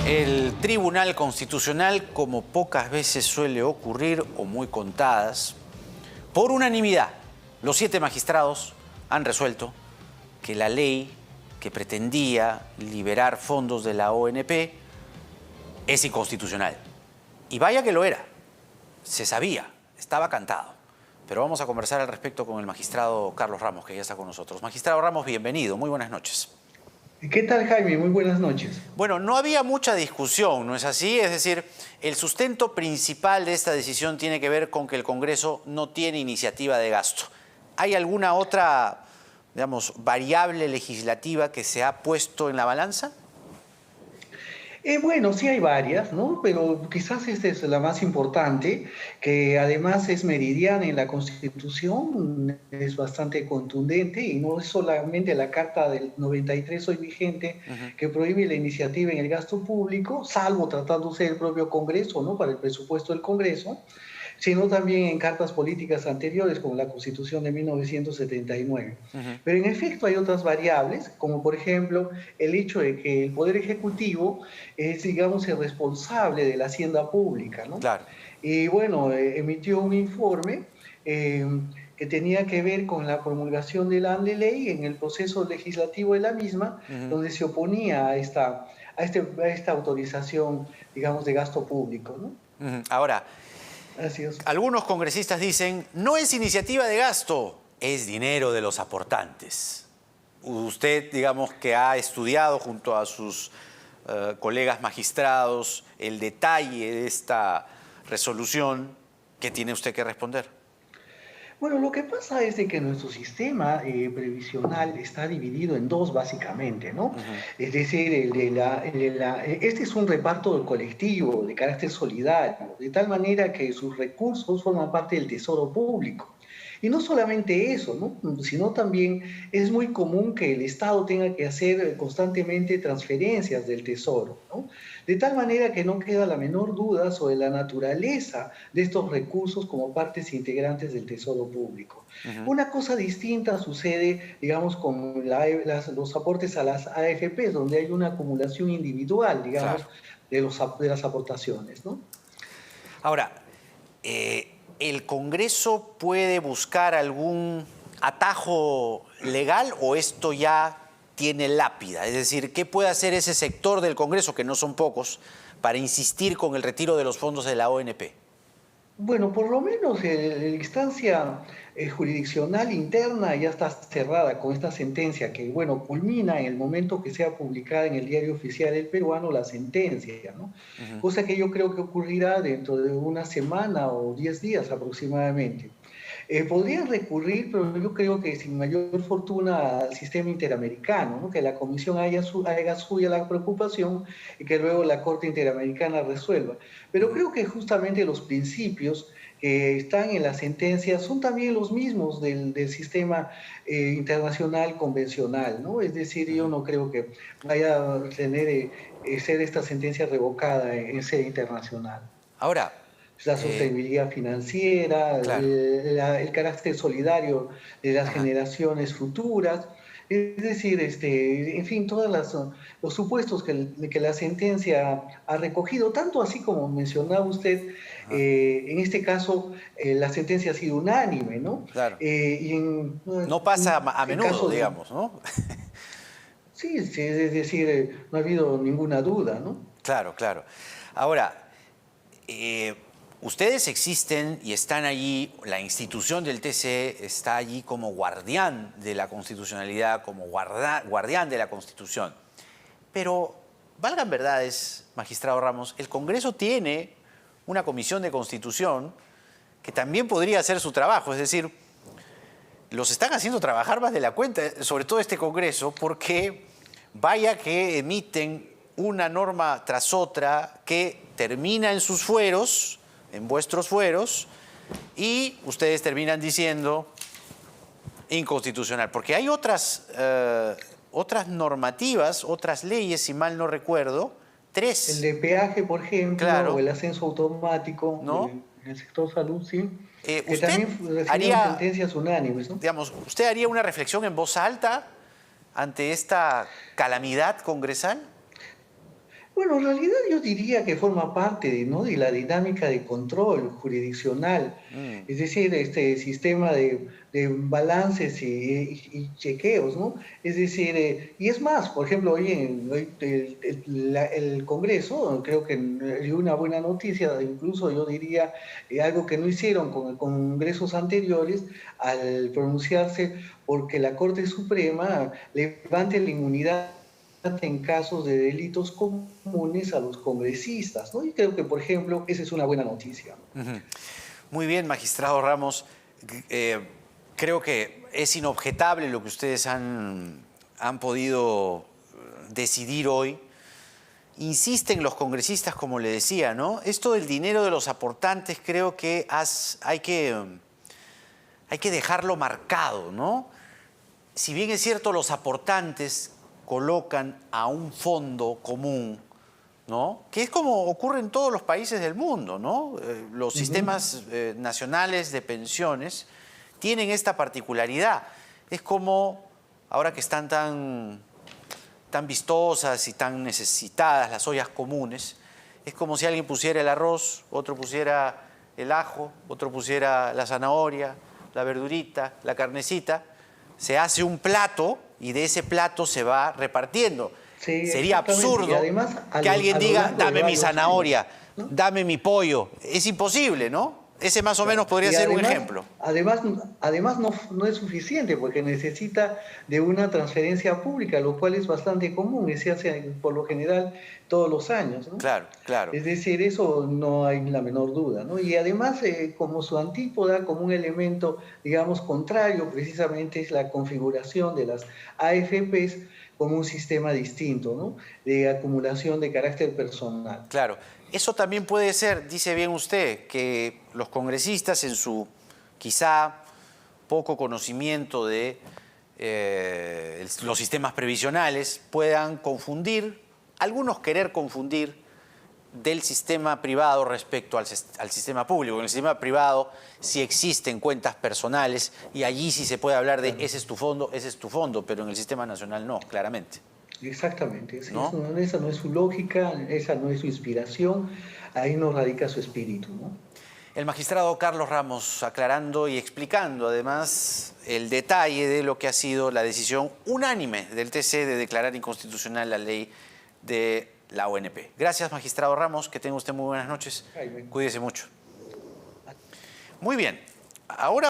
El Tribunal Constitucional, como pocas veces suele ocurrir o muy contadas, por unanimidad, los 7 magistrados han resuelto que la ley que pretendía liberar fondos de la ONP es inconstitucional. Y vaya que lo era, se sabía, estaba cantado. Pero vamos a conversar al respecto con el magistrado Carlos Ramos, que ya está con nosotros. Magistrado Ramos, bienvenido, muy buenas noches. ¿Qué tal, Jaime? Muy buenas noches. Bueno, no había mucha discusión, ¿no es así? Es decir, el sustento principal de esta decisión tiene que ver con que el Congreso no tiene iniciativa de gasto. ¿Hay alguna otra, digamos, variable legislativa que se ha puesto en la balanza? Bueno, sí hay varias, ¿no? Pero quizás esta es la más importante, que además es meridiana en la Constitución, es bastante contundente y no es solamente la Carta del 93 hoy vigente que prohíbe la iniciativa en el gasto público, salvo tratándose del propio Congreso, ¿no? Para el presupuesto del Congreso, sino también en cartas políticas anteriores, como la Constitución de 1979. Pero en efecto hay otras variables, como por ejemplo el hecho de que el Poder Ejecutivo es, digamos, el responsable de la hacienda pública, ¿no? Claro. Y bueno, emitió un informe que tenía que ver con la promulgación de la ley en el proceso legislativo de la misma, donde se oponía a esta autorización, digamos, de gasto público, ¿no? Ahora, Así es. algunos congresistas dicen, no es iniciativa de gasto, es dinero de los aportantes. Usted, digamos, que ha estudiado junto a sus colegas magistrados el detalle de esta resolución, ¿qué tiene usted que responder? Bueno, lo que pasa es de que nuestro sistema previsional está dividido en dos, básicamente, ¿no? Es decir, este es un reparto colectivo de carácter solidario, de tal manera que sus recursos forman parte del tesoro público. Y no solamente eso, ¿no? Sino también es muy común que el Estado tenga que hacer constantemente transferencias del tesoro, ¿no? De tal manera que no queda la menor duda sobre la naturaleza de estos recursos como partes integrantes del tesoro público. Una cosa distinta sucede, digamos, con los aportes a las AFPs, donde hay una acumulación individual, digamos, Claro. de las aportaciones, ¿no? Ahora, ¿el Congreso puede buscar algún atajo legal o esto ya tiene lápida? Es decir, ¿qué puede hacer ese sector del Congreso, que no son pocos, para insistir con el retiro de los fondos de la ONP? Bueno, por lo menos la instancia jurisdiccional interna ya está cerrada con esta sentencia que, bueno, culmina en el momento que sea publicada en el Diario Oficial del Peruano la sentencia, ¿no? Cosa que yo creo que ocurrirá dentro de una semana o 10 días aproximadamente. Podrían recurrir, pero yo creo que sin mayor fortuna, al sistema interamericano, ¿no? Que la Comisión haga suya la preocupación y que luego la Corte Interamericana resuelva. Pero creo que justamente los principios que están en la sentencia son también los mismos del sistema internacional convencional, ¿no? Es decir, yo no creo que vaya a tener, ser esta sentencia revocada en sede internacional. Ahora, La sostenibilidad financiera, claro. el carácter solidario de las Ajá. generaciones generaciones futuras, es decir, en fin, los supuestos que la sentencia ha recogido, tanto así como mencionaba usted, Ajá. en este caso la sentencia ha sido unánime, ¿no? Claro. Y No pasa a en menudo, caso de, digamos, ¿no? sí, sí, es decir, no ha habido ninguna duda, ¿no? Claro, claro. Ahora, ustedes existen y están allí, la institución del TCE está allí como guardián de la constitucionalidad, como guardián de la Constitución. Pero, valgan verdades, magistrado Ramos, el Congreso tiene una comisión de Constitución que también podría hacer su trabajo, es decir, los están haciendo trabajar más de la cuenta, sobre todo este Congreso, porque vaya que emiten una norma tras otra que termina en sus fueros, en vuestros fueros, y ustedes terminan diciendo inconstitucional. Porque hay otras normativas, otras leyes, si mal no recuerdo, 3. El de peaje, por ejemplo, Claro, o el ascenso automático ¿no? en el sector salud, sí, que ¿Usted también recibieron haría, sentencias unánimes, ¿no? digamos, usted haría una reflexión en voz alta ante esta calamidad congresal? Bueno, en realidad yo diría que forma parte ¿no? de la dinámica de control jurisdiccional, Mm, es decir, este sistema de balances y chequeos, ¿no? Es decir, y es más, por ejemplo, hoy el Congreso, creo que dio una buena noticia, incluso yo diría algo que no hicieron con congresos anteriores, al pronunciarse porque la Corte Suprema levante la inmunidad en casos de delitos comunes a los congresistas, ¿no? Y creo que, por ejemplo, esa es una buena noticia, ¿no? ujú. Muy bien, magistrado Ramos. Eh, Creo que es inobjetable lo que ustedes han podido decidir hoy. Insisten los congresistas, como le decía, ¿no? Esto del dinero de los aportantes creo que hay que dejarlo marcado, ¿no? Si bien es cierto, los aportantes colocan a un fondo común, ¿no? Que es como ocurre en todos los países del mundo, ¿no? Los Ujú. sistemas nacionales de pensiones tienen esta particularidad. Es como, ahora que están tan vistosas y tan necesitadas las ollas comunes, es como si alguien pusiera el arroz, otro pusiera el ajo, otro pusiera la zanahoria, la verdurita, la carnecita, se hace un plato y de ese plato se va repartiendo. Sí, Sería exactamente. Y absurdo además, que alguien a lo diga, largo de dame mi varios años, zanahoria, ¿no? dame mi pollo. Es imposible, ¿no? Ese más o Claro. menos podría Y ser un ejemplo. además no es suficiente porque necesita de una transferencia pública, lo cual es bastante común y se hace por lo general todos los años, ¿no? Claro, claro. Es decir, eso no hay la menor duda, ¿no? Y además, como su antípoda, como un elemento, digamos, contrario, precisamente es la configuración de las AFPs como un sistema distinto, ¿no? De acumulación de carácter personal. Claro, eso también puede ser, dice bien usted, que los congresistas en su quizá poco conocimiento de los sistemas previsionales puedan confundir, algunos querer confundir del sistema privado respecto al sistema público. En el sistema privado sí existen cuentas personales y allí sí se puede hablar de Claro. ese es tu fondo, pero en el sistema nacional no, claramente, Exactamente, ¿no? esa no es su lógica, esa no es su inspiración, ahí no radica su espíritu, ¿no? El magistrado Carlos Ramos aclarando y explicando además el detalle de lo que ha sido la decisión unánime del TC de declarar inconstitucional la ley de la ONP. Gracias, magistrado Ramos, que tenga usted muy buenas noches. Jaime. Cuídese mucho. Muy bien, ahora